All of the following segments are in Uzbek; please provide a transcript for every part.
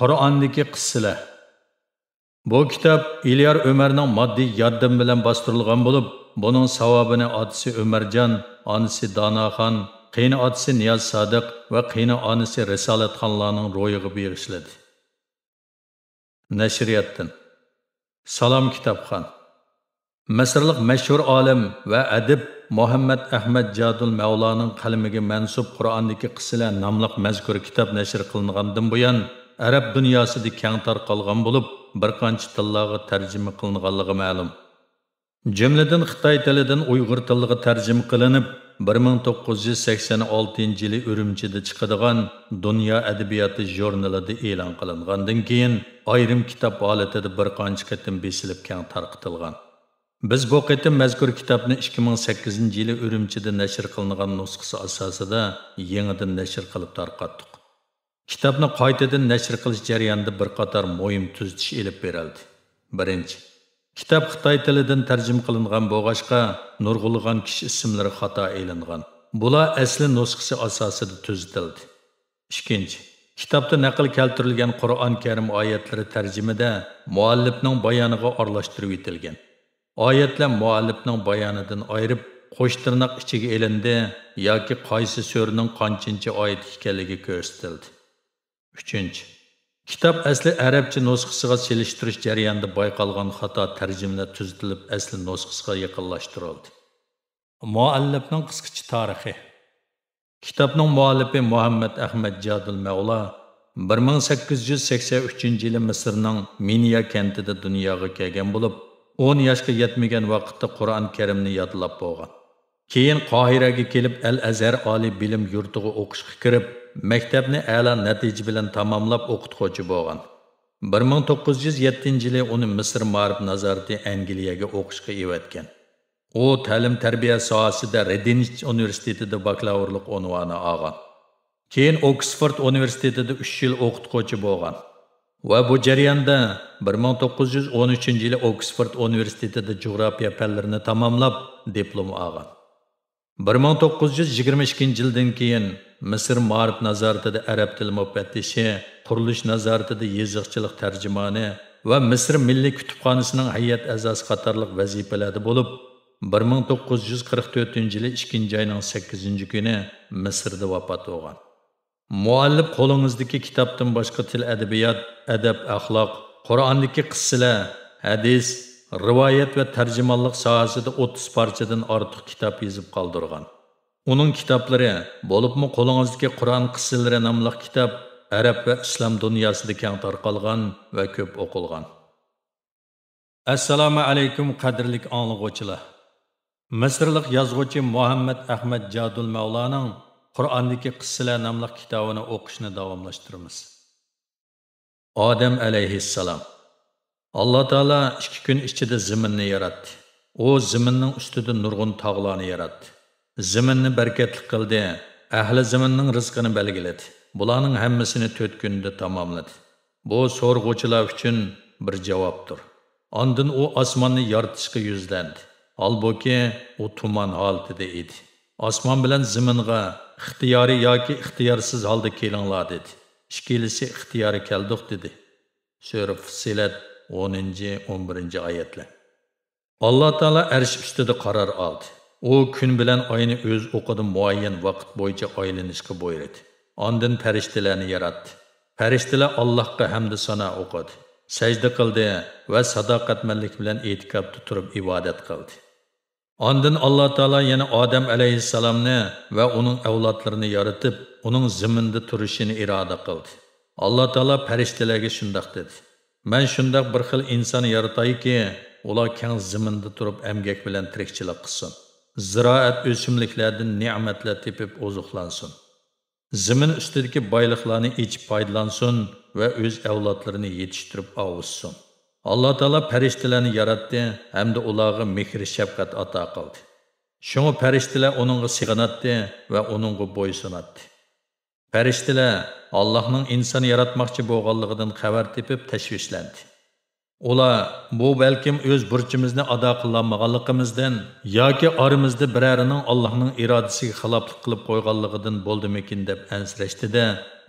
Qur'ondagi qissalar. Bu kitob İlyar Ömerning moddiy yordam bilan bostirilgan bo'lib, buning savobini otasi Ömerjon, onasi Donaxon, qiyni otasi Niyoz Sodiq va qiyni onasi Risolatxonlarning ro'yiga berishladi. Nashriyatdan. Salom kitobxon. Misrlik mashhur olim va adib Muhammad Ahmad Jadul Mavlaning qalamiga mansub Qur'ondagi qissalar nomli mazkur kitob nashr qilingandan buyon Arab dunyosida keng tarqalgan bo'lib, bir qancha tillarga tarjima qilinganligi ma'lum. Jumladan Xitoy tilidan Uyg'ur tiliga tarjima qilinib, 1986-yili Urumchida chiqadigan Dunyo adabiyoti jurnalida e'lon qilingandan keyin ayrim kitob holatida bir qancha qatim besilib keng tarqatilgan. Biz bu qatim mazkur kitobni 2008-yili Urumchida nashr qilingan nusxasi asosida yangidan nashr qilib tarqatdik. Kitobni qaytadan nashr qilish jarayonida bir qator muhim tuzatish elib berildi. Birinchi, kitob Xitoy tilidan tarjima qilingan bo'lg'achqa nurg'ulg'an kishi ismlari xato e'lingan. Bular asli nusxasi asosida tuzatildi. Ikkinchi, kitobda naql keltirilgan Qur'on Karim oyatlari tarjimada muallifning bayoniga aralashtirib etilgan. Oyatlar muallifning bayonidan ayirib qo'sh tirnoq ichiga elindi yoki qaysi suraning qanchinchi oyat ekanligi ko'rsatildi. Uchinchi, kitob asli arabcha nusxasiga selishtirish jarayonida bayqalgan xato tarjimalar tuzatilib asli nusxasiga yaqinlashtirildi. Muallifning qisqacha tarixi. Kitobning muallifi Muhammad Ahmad Jadul Mavla 1883-yili Misrning Minya kentida dunyoga kelgan bo'lib, 10 yoshga yetmagan vaqtda Qur'on Karimni yodlab bo'lgan. Keyin Qohiraga kelib Al-Azhar oliy bilim yurtiga o'qishga kirib, maktabni a'lo natija bilan tamomlab o'qituvchi bo'lgan. 1907-yili uni Misr Ma'rif nazorati Angliyaga o'qishga evatgan. U ta'lim-tarbiya sohasida Reading universitetida bakalavrlik unvoni olgan. Keyin Oxford universitetida 3 yil o'qituvchi bo'lgan. Va bu jarayonda 1913-yili Oxford universitetida jug'rofiya fanlarini tamomlab diplom olgan. 1922-yildan keyin Misr Ma'rif nazoratida arab tili mufattishi, qurilish nazoratida yeziqchilik tarjimoni va Misr Milliy kutubxonasining hay'at a'zosi qatorliq vazifalarda bo'lib, 1944-yili 2-oyning 8-kuni Misrda vafot bo'lgan. Muallif qo'lingizdagi kitobdan boshqa til adabiyot, adab, axloq, Qur'ondagi qissalar, hadis, rivoyat va tarjimonlik sohasida 30 parchadan ortiq kitob yozib qoldirgan. Uning kitoblari, bo'libmi qo'lingizdagi Qur'on qissalari nomli kitob arab va islom dunyosida keng tarqalgan va ko'p o'qilgan. Assalomu alaykum qadrli anglag'uvchilar. Misrlik yozuvchi Muhammad Ahmad Jadul Mavlaning Qur'ondagi qissalar nomli kitobini o'qishni davomlashtiramiz. Odam alayhissalom. Alloh taolo 2 kun ichida zaminni yaratdi. U zaminning ustida nurg'un tog'larni yaratdi. Zaminni barakatli qildi. Ahli zaminning rizqini belgiladi. Bularning hammasini 4 kunda tamomladi. Bu so'rg'uvchilar uchun bir javobdir. Ondan u osmonni yaratishga yuzlandi. Albuki u tuman holatida edi. Osmon bilan zaminga ixtiyoriy yoki ixtiyorsiz holda kelinglar dedi. Ikkilisi ixtiyoriy keldik dedi. Sura Fussilat 10-11-oyatlar. Alloh taolo arsh ustida qaror oldi. U kun bilan oyni o'z o'qida muayyan vaqt bo'yicha aylanishga buyurdi. Ondan farishtalarni yaratdi. Farishtalar Allohga hamd sano o'qidi, sajda qildi va sadoqatmanlik bilan e'tikofda turib ibodat qildi. Ondan Alloh taolo yana Odam alayhissalomni va uning avlodlarini yaratib, uning zaminda turishini iroda qildi. Alloh taolo farishtalarga shundoq dedi: "Men shundoq bir xil inson yaratayki, ular keng zaminda turib emgak bilan tirikchilik qilsin. Ziroat o'simliklardan ne'matlar tepib ozuqlansin. Zamin ustidagi boyliqlarni ichib foydalansin va o'z avlodlarini yetishtirib ovuzsin." Alloh taolo farishtalarni yaratdi hamda ularga mehr shafqat ato qildi. Shunga farishtalar uningga sig'inatdi va uningga bo'ysunatdi. Farishtalar Allohning inson yaratmoqchi bo'lganligidan xabar tepib tashvishlandi. Ular bu balkim o'z burchimizni ado qilolmaganligimizdan yoki oramizda birarining Allohning irodasiga xiloflik qilib qo'yganligidan bo'ldimikin deb ansirashdi-da,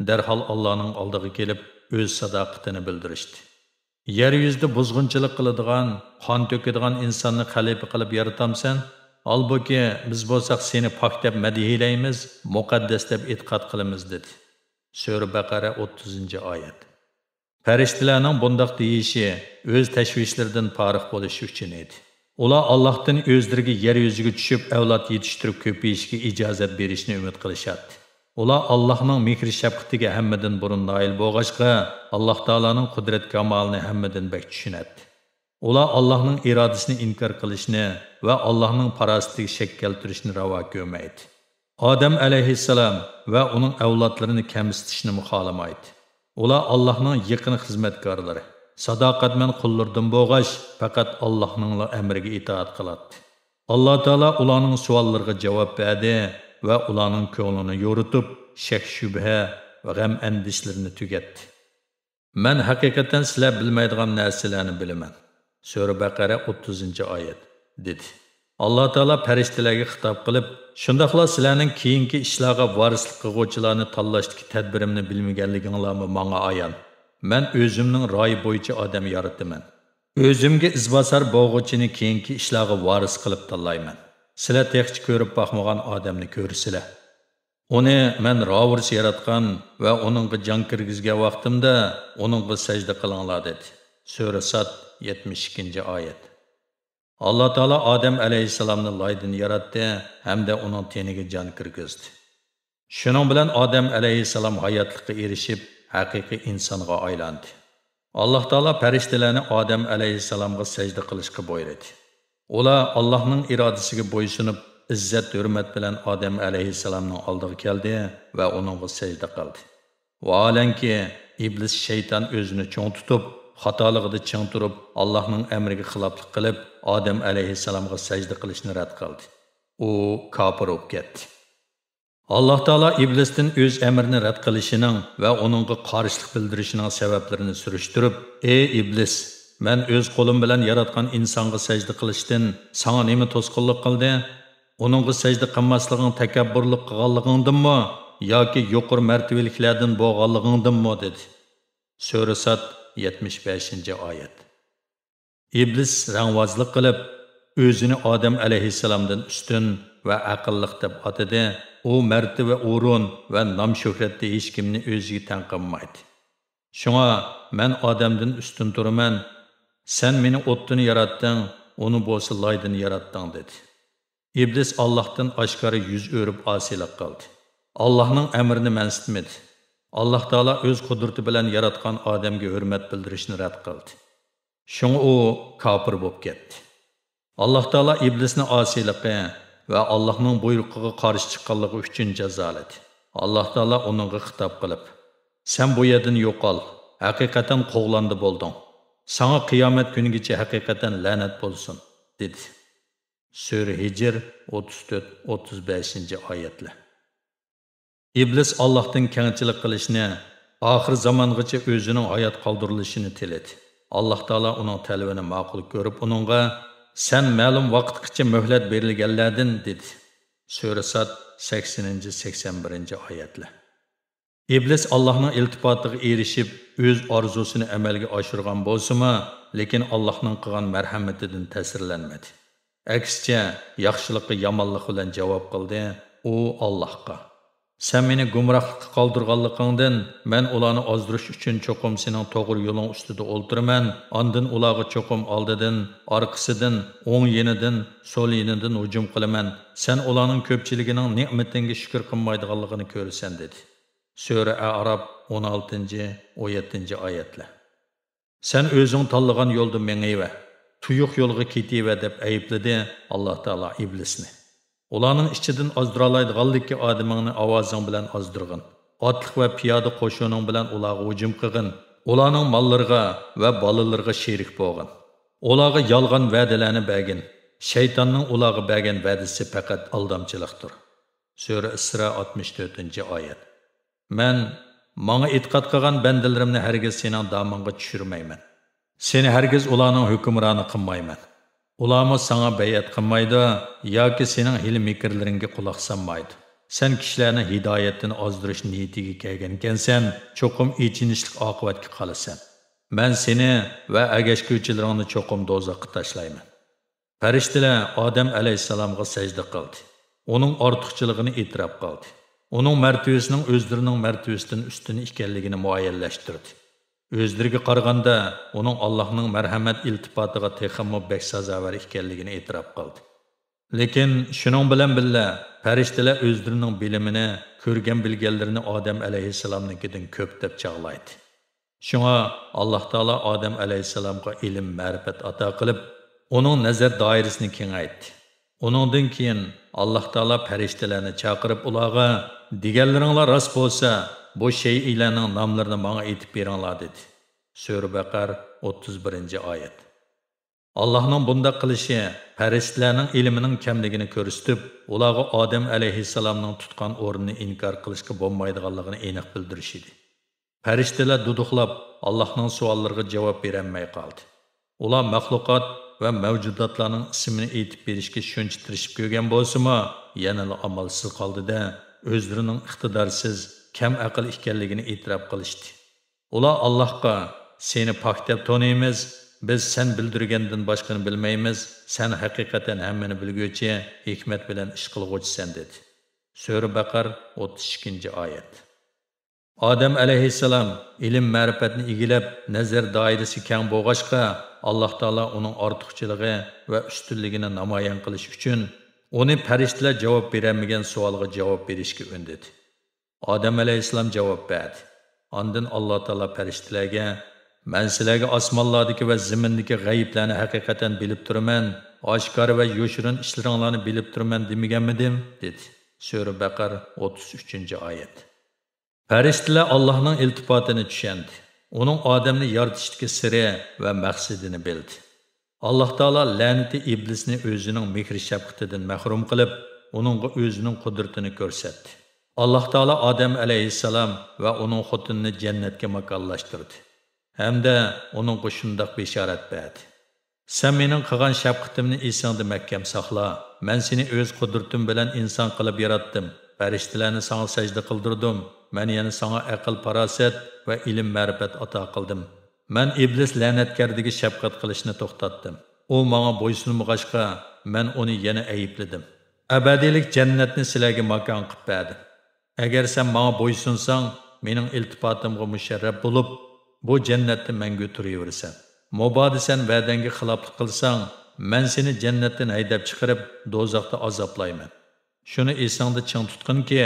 darhol Allohning oldiga kelib o'z sadoqatini bildirishdi. Yer yuzida buzg'unchilik qiladigan, qon to'kadigan insonni xalifa qilib yaratamsan? Albuki biz bo'lsak seni pok deb madhiylaymiz, muqaddas deb e'tiqod qilamiz dedi. Sura Baqara 30-oyat. Farishtalarning bundoq deyishi o'z tashvishlaridan forig' bo'lish uchun edi. Ular Allohdan o'zlariga yer yuziga tushib avlod yetishtirib ko'payishga ijozat berishni umid qilishadi. Ular Allohning mehr shafqatiga hammadan burun noil bo'lg'achqa, Alloh taolaning qudrat kamolini hammadan bak tushunadi. Ular Allohning irodasini inkor qilishni va Allohning farosatiga shak keltirishni ravo ko'rmaydi. Odam alayhissalom va uning avlodlarini kamsitishni xohlamaydi. Ular Allohning yaqin xizmatkorlari, sadoqatman qullardan bo'lg'ash, faqat Allohning amriga itoat qiladi. Alloh taolo ularning savollariga javob berdi va ularning ko'nglini yo'ritib, shak shubha va g'am andishlarini tugatdi. Men haqiqatan sizlar bilmaydigan narsalarni bilaman. Sura Baqara 30-oyat dedi. Alloh taolo farishtalarga xitob qilib, shundaqla sizlarning keyingi ishlarga varislik qiluvchilarni tanlashdagi tadbirimni bilmaganliginglarmi menga ayon. Men o'zimning ro'yi bo'yicha odam yarataman. O'zimga izbosar bo'g'uvchini keyingi ishlarga varis qilib tanlayman. Sizlar texchi ko'rib boqmagan odamni ko'rsizlar. Uni men ravurs yaratgan va uningga jon kirgizgan vaqtimda uningga sajda qilinglar dedi. Sura Sad 72-oyat. Alloh taolo Odam alayhissalomni loydan yaratdi hamda uning teniga jon kirgizdi. Shuning bilan Odam alayhissalom hayotlikka erishib, haqiqiy insonga aylandi. Alloh taolo farishtalarni Odam alayhissalomga sajda qilishga buyurdi. Ular Allohning irodasiga bo'ysunib, izzat hurmat bilan Odam alayhissalomning oldiga keldi va uningga sajda qildi. Vaolanki iblis shayton o'zini cho'ng tutib, xatoligida ching turib, Allohning amriga xiloflik qilib, Odam alayhissalomga sajda qilishni rad qildi. U kofir bo'lib ketdi. Alloh taolo iblisdan o'z amrini rad qilishining va uningga qarshilik bildirishining sabablarini surishtirib, "Ey iblis, men o'z qo'lim bilan yaratgan insonga sajda qilishdan sana nima to'sqinlik qildi? Uningga sajda qilmasliging takabburlik qilganligingdanmi yoki yuqori martabaliklardan bo'lganligingdanmi?" dedi. Sura Sad 75-oyat. Iblis rangvozlik qilib, o'zini Odam alayhissalomdan ustun va aqlliq deb atadi. U martaba o'rin va nom shuhratda hech kimni o'ziga teng qilmaydi. Shunga men Odamdan ustun turaman. Sen meni o'tdan yaratding, uni bo'lsa loydan yaratding dedi. Iblis Allohdan oshkora yuz o'rib osiylik qildi. Allohning amrini mansitmadi. Alloh taolo o'z qudrati bilan yaratgan odamga hurmat bildirishni rad qildi. Shunga u kofir bo'lib ketdi. Alloh taolo iblisni osiyligi va Allohning buyrug'iga qarshi chiqqanligi uchun jazoladi. Alloh taolo uningga xitob qilib, "Sen bu yerdan yo'qol, haqiqatan qo'g'landi bo'lding. Sana qiyomat kunigacha haqiqatan la'nat bo'lsin" dedi. Sura Hijr 34-35-oyatlar. Iblis Allohdan kengchilik qilishni, oxir zamongacha o'zining hayot qoldirilishini tiladi. Alloh taolo uning talabini ma'qul ko'rib, uningga "Sen ma'lum vaqtgacha muhlat berilganlardan" dedi. Sura Sad 80-81-oyatlar. Iblis Allohning iltifotiga erishib, o'z orzusini amalga oshirgan bo'lsa-mu, lekin Allohning qilgan marhamatidan ta'sirlanmadi. Aksicha, yaxshilikqa yomonlik bilan javob qildi. U Allohga: "Sen meni gumrohlikqa qoldirganligingdan men ularni ozdirish uchun cho'qim sening to'g'ri yo'ling ustida o'ltiraman. Ondan ularga cho'qim oldidan, orqasidan, o'ng yenidan, so'l yenidan hujum qilaman. Sen ularning ko'pchiligining ne'matingga shukr qilmaydiganligini ko'rasan" dedi. Sura A'rof 16-17-oyatlar. Sen o'zing tanlagan yo'lda mengayva, tuyuq yo'lga ketiva deb aybladi Alloh taolo iblisni. Ularning ichidan ozdiroladiganlikka odamingni ovozing bilan ozdirgin. Otliq va piyoda qo'shining bilan ularga hujum qilgin. Ularning mollariga va bolalarga sherik bo'lgin. Ularga yolg'on va'dalarni bergin. Shaytonning ularga bergan va'dasi faqat aldamchilikdir. Sura Isro 64-oyat. Men menga e'tiqod qilgan bandalarimni hargiz sening domingga tushirmayman. Seni hargiz ularning hukmroni qilmayman. Ularni sana bayat qilmaydi yoki sening hil mikrlaringga quloq solmaydi. Sen kishilarni hidoyatdan ozdirish niyatiga kelgankansan, cho'qim ichinishlik oqibatga qolasan. Men seni va agashguvchilaringni cho'qim do'zaxga tashlayman. Farishtalar Odam alayhissalomga sajda qildi. Uning ortiqchiligini e'tirof qildi. Uning martabasining o'zlarining martabasidan ustun ekanligini muayyanlashtirdi. O'zlariga qaraganda uning Allohning marhamat iltifotiga texmo bek sazovar ekanligini e'tirof qildi. Lekin shuning bilan birga farishtalar o'zlarining bilimini, ko'rgan bilganlarini Odam alayhissalomnikidan ko'p deb chog'laydi. Shunga Alloh taolo Odam alayhissalomga ilm, ma'rifat ato qilib, uning nazar doirasini kengaytdi. Uningdan keyin Alloh taolo farishtalarni chaqirib ularga deganlaringlar rost bo'lsa, bu shay'larning nomlarini menga aytib beringlar dedi. Sura Baqar 31-oyat. Allohning bunda qilishi farishtalarning ilmining kamligini ko'rsatib, ularga Odam alayhissalomning tutgan o'rnini inkor qilishga bo'lmaydiganligini aniq bildirish edi. Farishtalar duduqlab Allohning savollariga javob berolmay qoldi. Ular maxluqot va mavjudotlarning ismini aytib berishga shuncha tirishib ko'rgan bo'lsa-mu, yana amalsiz qoldi-da, o'zlarining iqtidorsiz, kam aql ekanligini e'tirof qilishdi. Ular Allohga seni pok deb taniymiz, biz sen bildirgandan boshqani bilmaymiz, sen haqiqatan hammani bilguvchi, hikmat bilan ish qilguvchisan dedi. Sura Baqar 32-oyat. Odam alayhissalom ilm ma'rifatni egilib, nazar doirasi keng bo'lg'achqa, Alloh taolo uning ortiqchiligi va ustunligini namoyon qilish uchun uni farishtalar javob beramagan savolga javob berishga undadi. Odam alayhissalom javob berdi. Ondan Alloh taolo farishtalarga "Men sizlarga osmonlardagi va zimindagi g'ayiblarni haqiqatan bilib turaman, oshkor va yoshirin ishlaringlarni bilib turaman demaganmidim?" dedi. Sura Baqar 33-oyat. Farishtalar Allohning iltifotini tushundi. Uning odamni yaratishdagi siri va maqsadini bildi. Alloh taolo la'nati iblisni o'zining mehr shafqatidan mahrum qilib, uningga o'zining qudratini ko'rsatdi. Alloh taolo Odam alayhissalom va uning xotinini jannatga makonlashtirdi. Hamda uningga shundoq bishorat berdi. Sen mening qilgan shafqatimni esingda mahkam saqla. Men seni o'z qudratim bilan inson qilib yaratdim. Farishtalarni sana sajda qildirdim. Men yana sana aql, farosat va ilm ma'rifat ato qildim. Men iblis la'natkardiga shafqat qilishni to'xtatdim. U menga bo'ysunmag'achqa, men uni yana ayibladim. Abadiylik jannatni sizlarga makon qilib berdim. Agar sen menga bo'ysunsang, mening iltifotimga musharraf bo'lib, bu jannatni menga turaversan. Mobodo sen va'dangga xiloflik qilsang, men seni jannatdan haydab chiqarib, do'zaxda azoblayman. Shuni esingda ching tutqinki,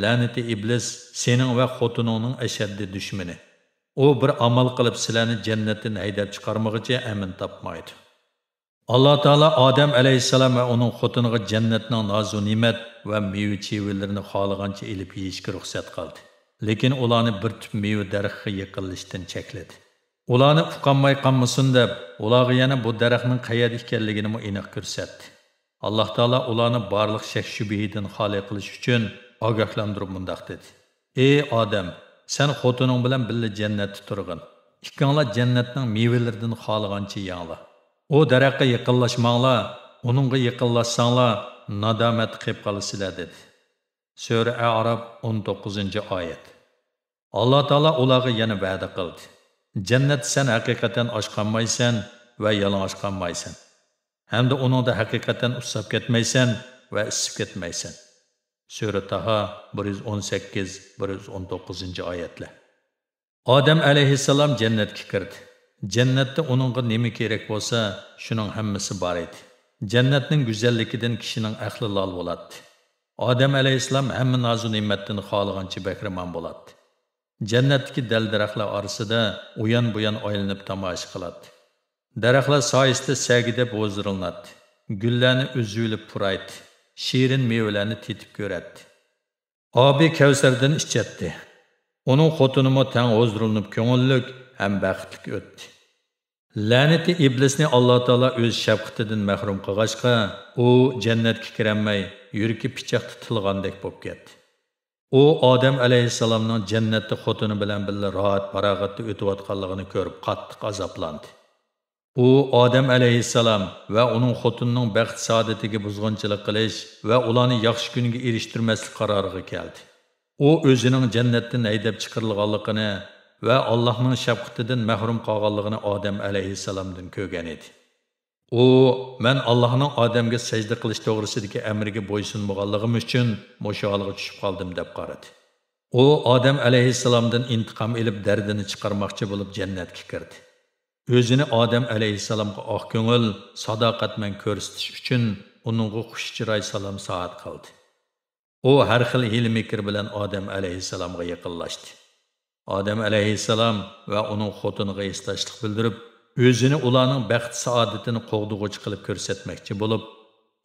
la'nati iblis sening va xotiningning ashaddiy dushmani. U bir amal qilib sizlarni jannatdan haydab chiqarmoqchi amin topmaydi. Alloh taolo Odam alayhissalom va uning xotiniga jannatning nozu ne'mat va meva-chevalarni xohlagancha elib yeyishga ruxsat qildi. Lekin ularni bir tip meva daraxtiga yaqinlashdan chekladi. Ularni uqanmay qolmasin deb, ularga yana bu daraxtning qayerda ekanligini aniq ko'rsatdi. Alloh taolo ularni barliq shak shubihidan xoli qilish uchun ogohlantirib mundaq dedi. Ey odam, sen xotining bilan birga jannatda turg'in. Ikkinglar jannatning mevalaridan xohlagancha yanglar. O daraxtga yaqinlashmanglar, uningga yaqinlashsanglar nadomat qilib qolasizlar dedi. Sura A'rof 19-oyat. Alloh taolo ularga yana va'da qildi. Jannat sen haqiqatan oshqanmaysan va yalang'och qolmaysan. Hamda uningda haqiqatan usab ketmaysan va isib ketmaysan. Sura Taha 118-119-oyatlar. Odam alayhissalom jannatga kirdi. Jannatda uningga nima kerak bo'lsa, shuning hammasi bor edi. Jannatning go'zalligidan kishining aqli lol bo'ladi. Odam alayhissalom hamma nozu ne'matdan xohlagancha bahramand bo'ladi. Jannatdagi dal-daraxtlar orasida uyan-buyan aylanib tomosha qiladi. Daraxtlar soyasida sagidab o'ziriladi. Gullarni o'zilib puraydi. Shirin mevalarni tetib ko'radi. Obi Kavsardan ichadi. Uning xotinimi tang o'zirilib ko'ngillik ham baxtli o'tdi. La'nati iblisni Alloh taolo o'z shafqatidan mahrum qilg'achqa, u jannatga kirolmay, yuragi pichoqda tilgandek bo'lib ketdi. U Odam alayhissalomning jannatda xotini bilan birga rohat farog'atda o'tayotganligini ko'rib qattiq azoblandi. U Odam alayhissalom va uning xotinining baxt saodatiga buzg'unchilik qilish va ularni yaxshi kunga erishtirmaslik qaroriga keldi. U o'zining jannatdan haydab chiqarilganligini va Allohning shafqatidan mahrum qolganligini Odam alayhissalomdan ko'rgan edi. U men Allohning odamga sajda qilish to'g'risidagi amriga bo'ysunmaganligim uchun mushu holga tushib qoldim deb qaradi. U Odam alayhissalomdan intiqom olib dardini chiqarmoqchi bo'lib jannatga kirdi. O'zini Odam alayhissalomga oq ko'ngil, sadoqat bilan ko'rsatish uchun uningga xush chiroy salom soat qildi. U har xil hil-mikr bilan Odam alayhissalomga yaqinlashdi. Odam alayhissalom va uning xotiniga istoshlik bildirib, o'zini ularning baxt saodatini qo'g'dug'uchi qilib ko'rsatmoqchi bo'lib,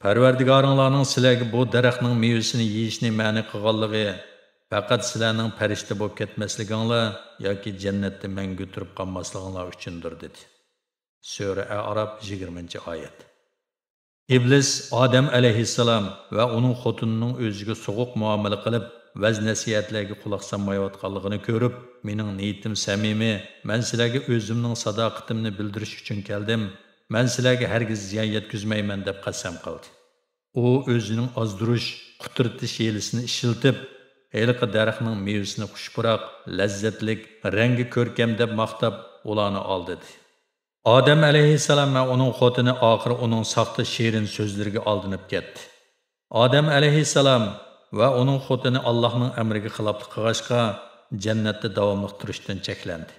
Parvardigoringlarning sizlarga bu daraxtning mevasini yeyishni ma'ni qilganligi faqat sizlarning farishta bo'lib ketmasliginglar yoki jannatda mangu turib qolmasliginglar uchundir dedi. Sura A'rof 20-oyat. Iblis Odam alayhissalom va uning xotinining o'ziga so'g'uq muomala qilib, vaz nasihatlarga quloq solmayotganligini ko'rib, mening niyatim samimiy, men sizlarga o'zimning sadoqatimni bildirish uchun keldim. Men sizlarga hargiz ziyon yetkazmayman deb qasam qildi. U o'zining ozdirish, qutirtish hilisini ishiltib, heliqi daraxtning mevasini xushpuroq, lazzatlik, rangi ko'rkam deb maqtab, ularni oldi. Odam alayhissalom va uning xotini oxiri uning soxta shirin so'zlariga aldinib ketdi. Odam alayhissalom va uning xotini Allohning amriga xiloflik qilgachqa jannatda davomli turishdan cheklandi.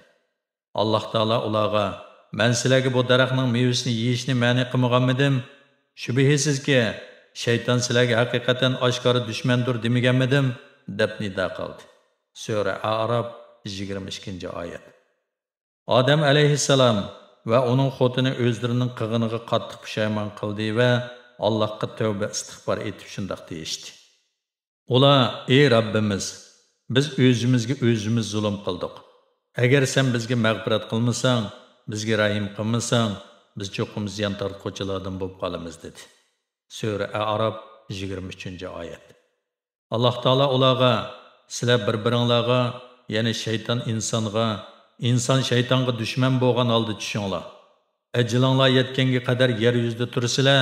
Alloh taolo ularga: "Men sizlarga bu daraxtning mevasini yeyishni ma'ni qilmaganmidim? Shubhisizki, shayton sizlarga haqiqatan oshkora dushmandir demaganmidim?" deb nido qildi. Sura A'rof 22-oyat. Odam alayhissalom va uning xotini o'zlarining qilganiga qattiq pushaymon qildi va Allohga tavba istig'for etib shundoq deyishdi. Ular: "Ey Rabbimiz, biz o'zimizga o'zimiz zulm qildik. Agar sen bizga mag'firat qilmasang, bizga rahim qilmasang, biz cho'qim ziyon tortquchilardan bo'lib qolamiz" dedi. Sura A'rof 23-oyat. Alloh taolo ularga: "Sizlar bir-biringlarga, ya'ni shayton insonga, inson shaytonga dushman bo'lgan holda tushinglar. Ajlinglar yetganga qadar yer yuzida tursizlar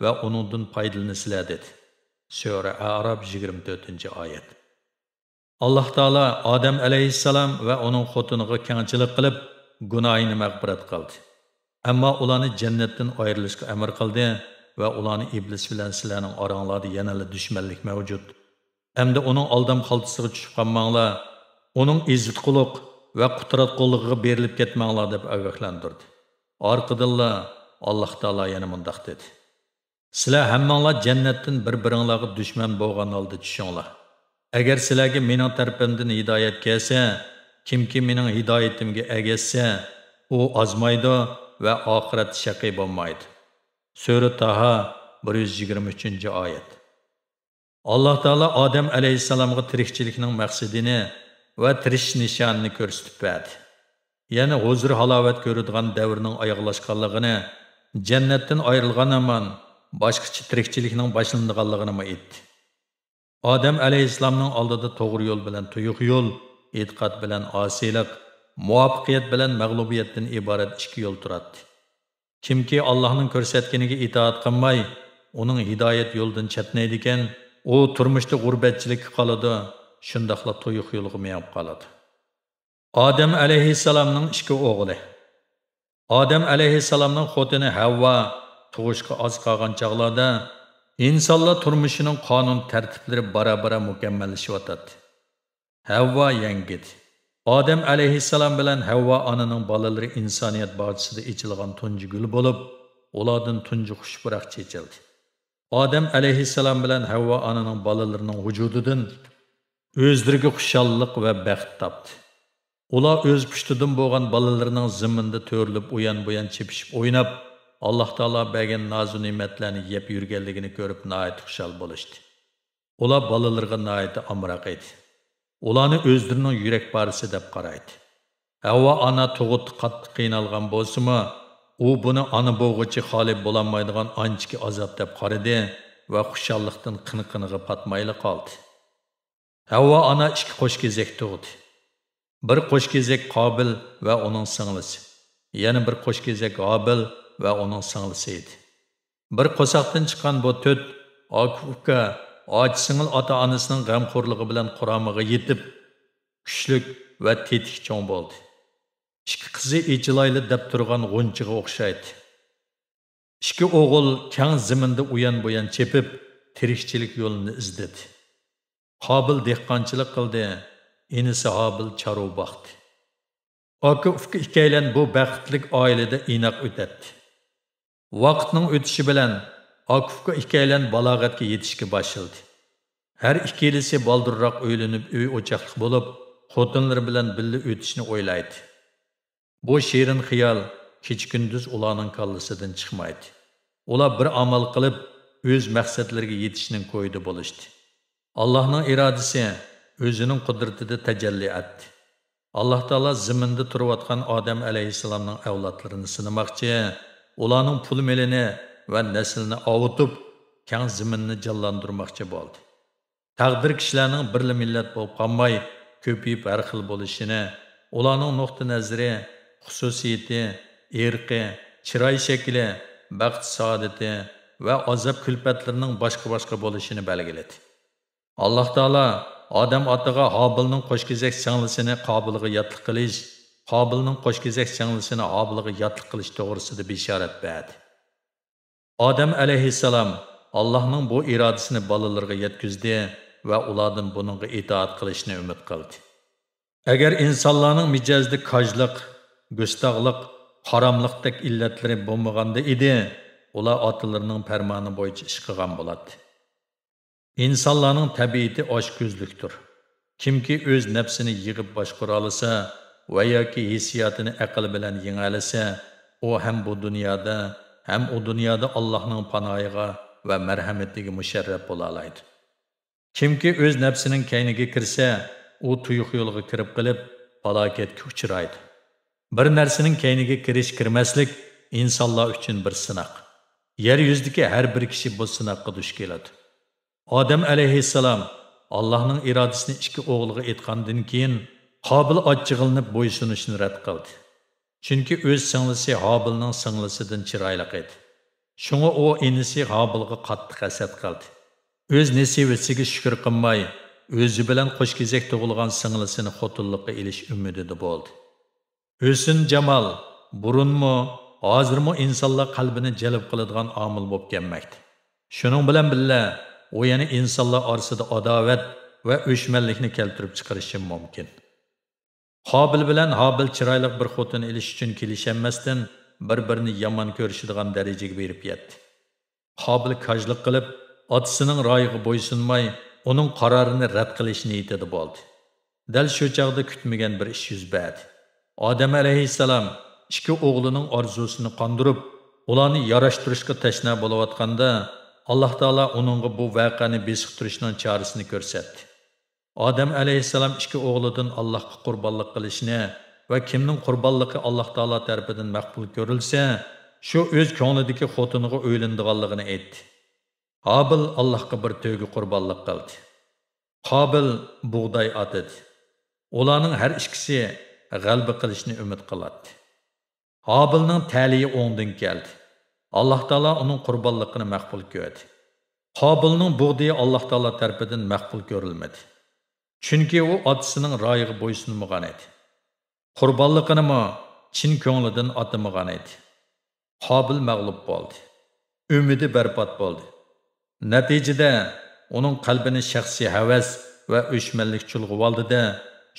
va uningdan foydalansizlar" dedi. Sura A'rof 24-oyat. Alloh taolo Odam alayhissalom va uning xotiniga kengchilik qilib, gunohini mag'firat qildi. Ammo ularni jannatdan ayrilishga amr qildi va ularni iblis bilan sizlarning oranglarda yanada dushmanlik mavjud. Hamda uning aldam xaltasiga tushib qolmanglar, uning izzat quluq va qudrat qo'lligiga berilib ketmanglar deb ogohlantirdi. Orqadinlar Alloh taolo yana mundaq dedi: "Sizlar hammanglar jannatdan bir-biringlarga dushman bo'lgan holda tushinglar. Agar sizlarga mening tarafimdan hidoyat kelsa, kimki mening hidoyatimga ergashsa, u ozmaydi va oxirat shaqiy bo'lmaydi." Sura Taha 123-oyat. Alloh taolo Odam alayhissalomga tirikchilikning maqsadini va tirish nishonini ko'rsatib berdi. Yana huzur halovat ko'radigan davrning oyoqlashganligini, jannatdan ayrilgan amon boshqacha tirikchilikning boshlanganligini aytdi. Odam alayhissalomning oldida to'g'ri yo'l bilan tuyuq yo'l, e'tiqod bilan osiylik, muvaffaqiyat bilan mag'lubiyatdan iborat ikki yo'l turadi. Kimki Allohning ko'rsatganiga itoat qilmay, uning hidoyat yo'lidan chetnaydi ekan, u turmushda g'urbatchilikka qoladi, shundoqla tuyuq yo'lga menib qoladi. Odam alayhissalomning ikki o'g'li. Odam alayhissalomning xotini Havva tug'ishga oz qolgan chog'larda insonlar turmushining qonun tartiblari bara-bara mukammallashayotdi. Havva yangidi. Odam alayhissalom bilan Havva onaning bolalari insoniyat bog'chisida ichilgan tunji gul bo'lib, ulardan tunji xushpuroq chechildi. Odam alayhissalom bilan Havva onaning bolalarining vujudidan o'zlariga xushallik va baxt topdi. Ular o'z pushtidan bo'lgan bolalarining zimminda to'rilib uyan-buyan chepishib o'ynab, Alloh taolo bergan nozu ne'matlarni yeb yurganligini ko'rib nihoyat xushal bo'lishdi. Ular bolalarga nihoyat amroq edi. Ularni o'zlarining yurak parisi deb qaraydi. Havva ona tug'ut qattiq qiynalgan bo'lsa-mu, u buni ona bo'g'ichi xoli bo'lolmaydigan anchiki azob deb qaradi va xushallikdan qiniqiniga patmayli qoldi. Havva ona ikki qo'shkezak tug'di. Bir qo'shkezak Qobil va uning singlisi. yana bir qo'shkezak Hobil va uning singlisi edi. Bir qo'saqdan chiqqan bu to'rt Akufka och singil ota-onasining g'amxo'rligi bilan quromiga yetib, kuchlik va tetik cho'ng bo'ldi. Ikki qizi echilayli deb turgan g'unchiga o'xshaydi. Ikki o'g'il kang ziminda uyan-buyan chepib, tirikchilik yo'lini izladi. Qobil dehqonchilik qildi, inisi Hobil chorva boqdi. Aka-uka ikkalan bu baxtlik oilada inoq o'tadi. Vaqtning o'tishi bilan aka-uka ikkalan balog'atga yetishga boshladi. Har ikkilisi baldurroq o'ylanib, uy o'chaqliq bo'lib, xotinlari bilan birga o'tishni o'ylaydi. Bu shirin xiyol kecha-kunduz ularning kallasidan chiqmaydi. Ular bir amal qilib, o'z maqsadlariga yetishning ko'yida bo'lishdi. Allohning irodasi o'zining qudratida tajalli etdi. Alloh taolo zaminda turayotgan Odam alayhissalomning avlodlarini sinamoqchi, ularning pul melini va naslini ovutib, keng zaminni jonlantirmoqchi bo'ldi. Taqdir kishilarning birli millat bo'lib qolmay, ko'payib har xil bo'lishini, ularning nuqta nazari, xususiyati, irqi, chiroy shakli, baxt saodati va azob kulfatlarining boshqa bo'lishini belgiladi. Alloh taolo Odam otaga Hobilning qo'shkezak singlisini Qobilga yotliq qilish, Qobilning qo'shkezak singlisini Hobilga yotliq qilish to'g'risida bishorat berdi. Odam alayhissalom Allohning bu irodasini bolalarga yetkazdi va ulardan buningga itoat qilishni umid qildi. Agar insonlarning mijozida kojliq, go'stoqlik, haromlikdek illatlari bo'lmaganda edi, ular otalarining farmoni bo'yicha ish qilgan bo'ladi. İnsanlarning tabiati oshko'zlikdir. Kimki o'z nafsini yig'ib boshqara olsa va yoki hissiyotini aql bilan yenga olsa, u ham bu dunyoda, ham u dunyoda Allohning panohiga va marhamatiga musharraf bo'la oladi. Kimki o'z nafsining kayniga kirsa, u tuyuq yo'lga kirib qilib, falokatga uchraydi. Bir narsaning kayniga kirmaslik insonlar uchun bir sinoq. Yer yuzidagi har bir kishi bu sinoqqa duch keladi. Odam alayhissalom Allohning irodasini ikki o'g'liga aytgandan keyin Qobil ochchig'ilinib bo'ysunishni rad qildi. Chunki o'z singlisi Hobilning singlisidan chiroyli edi. Shunga u inisi Hobilga qattiq hasad qildi. O'z nesivasiga shukr qilmay, o'zi bilan qo'shkezak tug'ilgan singlisini xotinlikqa elish umidida bo'ldi. Husn jamol burunmi, hozirmi insonlar qalbini jalb qiladigan omil bo'lib kelmoqda. Shuning bilan birga u yana insonlar orasida adovat va o'shmanlikni keltirib chiqarishi mumkin. Qobil bilan Hobil chiroyli bir xotin elish uchun kelishamasdan bir-birini yomon ko'rishadigan darajaga berib yetdi. Qobil kajlik qilib, otasining royiga bo'ysunmay, uning qarorini rad qilish niyatida bo'ldi. Dal shu chaqda kutmagan bir ish yuz berdi. Odam alayhissalom ikki o'g'lining orzusini qondirib, ularni yarashtirishga tashna bo'layotganda Alloh taolo uningga bu voqeani besiqtirishning chorasini ko'rsatdi. Odam alayhissalom ikki o'g'lidan Allohga qurbonlik qilishni va kimning qurbonligi Alloh taolo tarafidan maqbul ko'rilsa, shu o'z ko'nglidagi xotiniga o'ylandiganligini aytdi. Hobil Allohga bir to'yga qurbonlik qildi. Qobil bug'doy otadi. Ularning har ikkisi g'alaba qilishni umid qiladi. Hobilning ta'liyi o'ngdan keldi. Alloh taolo uning qurbonligini maqbul ko'rdi. Qobilning bug'diyi Alloh taolo tarafidan maqbul ko'rilmadi. Chunki u otasining royiga bo'ysunmagan edi. Qurbonligini chin ko'nglidan otamagan edi. Qobil mag'lub bo'ldi. Umidi barbod bo'ldi. Natijada uning qalbini shaxsiy havas va o'shmanlik chulg'ib oldi-da,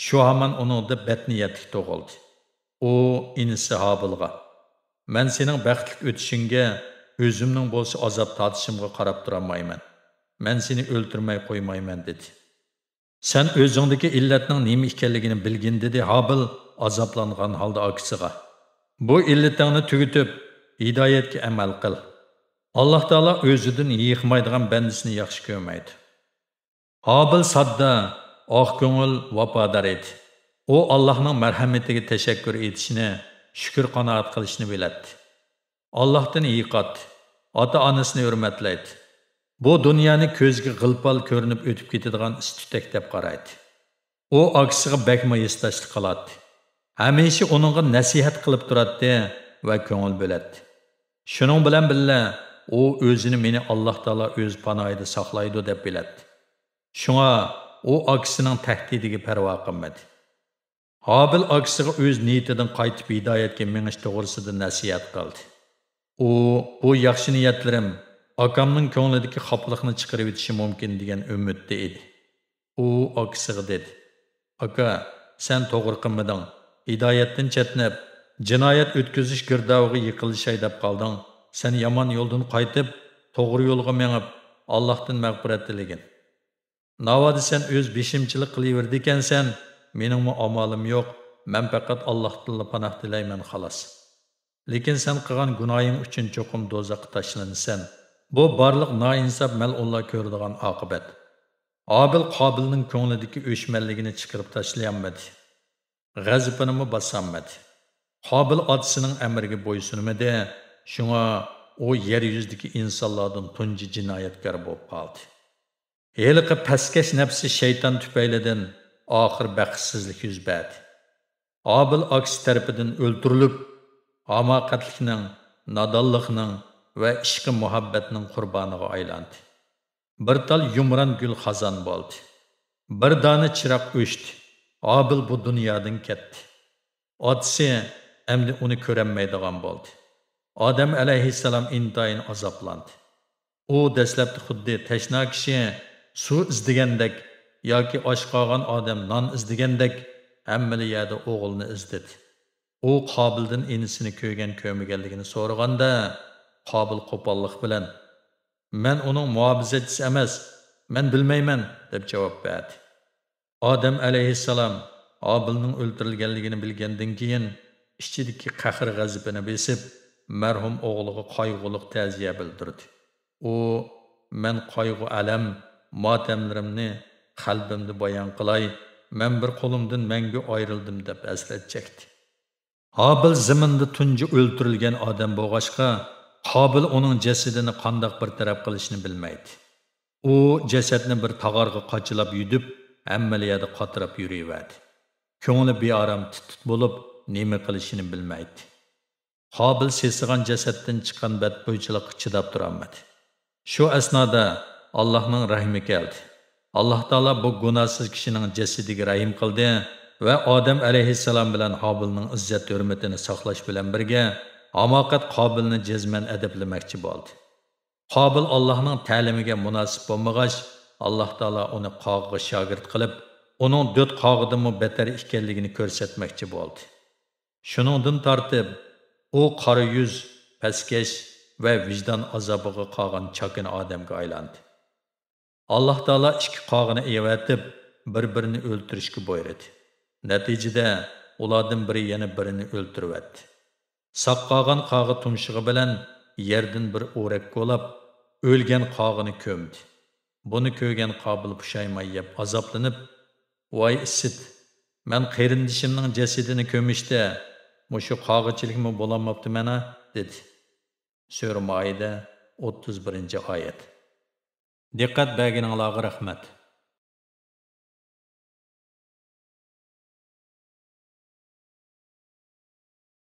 shu hamon uningda badniyatlik tug'ildi. U inisi Hobilga: "Men sening baxtli o'tishingga, o'zimning bo'lsa azob tortishimga qarab turolmayman. Men seni o'ltirmay qo'ymayman" dedi. "Sen o'zingdagi illatning nima ekanligini bilgin" dedi Hobil azoblangan holda akasiga. "Bu illatingni tugitib, hidoyatga amal qil. Alloh taolo o'zidan yiqmaydigan bandisini yaxshi ko'rmaydi." Hobil sodda, oq ko'ngil, vafodor edi. U Allohning marhamatiga tashakkur etishni, shukr qanoat qilishni biladi. Allohdan yiqat, ota-onasini hurmatlaydi. Bu dunyoni ko'zga g'ilpal ko'rinib o'tib ketadigan istutak deb qaraydi. U akasiga bakma yestashlik qiladi. Hamisha uningga nasihat qilib turadi va ko'ngil bo'ladi. Shuning bilan birga u o'zini meni Alloh taolo o'z panohida saqlaydi deb biladi. Shunga u akisining tahdidiga parvo qilmadi. Habil akisiga o'z niyatidan qaytib hidoyatga menish to'g'risida nasihat qildi. U bu yaxshi niyatlarim akamning ko'nglidagi xafaliqni chiqarib o'tishi mumkin degan umidda edi. U akisiga dedi: "Aka, sen to'g'ri qilmading. Hidoyatdan chetnab, jinoyat o'tkazish girdoviga yiqilishay deb qolding. Sen yomon yo'ldan qaytib, to'g'ri yo'lga mengib, Allohdan mag'firat tilegin. Navoda sen o'z beshimchilik qilaverdi ekansan, meningmi amalim yo'q. Men faqat Allohdan panoh tilayman xolos. Lekin sen qilgan gunohing uchun cho'qim do'zaxga tashlanasan. Bu barliq noinsof mal'unlar ko'radigan oqibat." Abil Qobilning ko'nglidagi o'chmanligini chiqarib tashlay-olmadi. G'azabini bosolmadi. Qobil otasining amriga bo'ysunmadi. Shunga u yer yuzidagi insonlardan tunji jinoyatkor bo'lib qoldi. Heliqi pastkash nafsi shayton tufaylidan oxir baxtsizlik yuz berdi. Abil aksi tarafidan o'ldirilib, hamoqatlikning, nodonlikning va ishqi muhabbatning qurboniga aylandi. Bir tal yumron gul xazon bo'ldi. Bir dona chiroq o'chdi. Abil bu dunyodan ketdi. Otasi endi uni ko'rolmaydigan bo'ldi. Odam alayhissalom intayin azoblandi. U dastlabda xuddi tashna kishi suv izdigandek yoki osh qolgan odam non izdigandek hammali yerda o'g'ilni izdidi. U Qobildan enisini ko'ymaganligini so'raganda, Qobil qo'pollik bilan: "Men uning muhofizachisi emas, men bilmayman" deb javob berdi. Odam alayhissalom Qobilning o'ldirilganligini bilgandan keyin ichidagi qahr g'azabini besib, marhum o'g'liga qayg'uliq ta'ziya bildirdi. U: "Men qayg'u alam, motamlarimni qalbimda bayon qilay, men bir qo'limdan mangu ayrildim" deb hasrat chekdi. Qobil zaminda tunji o'ldirilgan odam bo'lg'achqa, Qobil uning jasadini qandoq bir taraf qilishni bilmaydi. U jasadni bir tog'orga qochilab yudib, hammaliyada qotirab yuraverdi. Ko'ngli beorom tut bo'lib, nima qilishini bilmaydi. Qobil sesigan jasaddan chiqqan badbo'ychilikqa chidab turolmadi. Shu asnoda Allohning rahmi keldi. Alloh taolo bu gunohsiz kishining jasadiga rahim qildi va Odam alayhissalom bilan Qobilning izzat hurmatini saqlash bilan birga hamoqat Qobilni jazman adaplamoqchi bo'ldi. Qobil Allohning ta'limiga munosib bo'lmag'ach, Alloh taolo uni qog'iga shogird qilib, uning dot qog'idan betar ekanligini ko'rsatmoqchi bo'ldi. Shuningdan tortib, u qora yuz, pastkash va vijdon azobiga qolgan chokin odamga aylandi. Alloh taolo ikki qog'ini evatib, bir-birini o'ltirishga buyurdi. Natijada ulardan biri yana birini o'ltiribdi. Saq qolgan qog'i tumshug'i bilan yerdan bir o'rak qo'lab, o'lgan qog'ini ko'mdi. Buni ko'rgan Qobil pushaymay yeb azoblanib: "Voy isit, men qarindishimning jasadini ko'mishda mushu qog'ichilikmi bo'lamabdi mana?" dedi. Sura Maida 31-oyat. Diqqat berganingizga rahmat.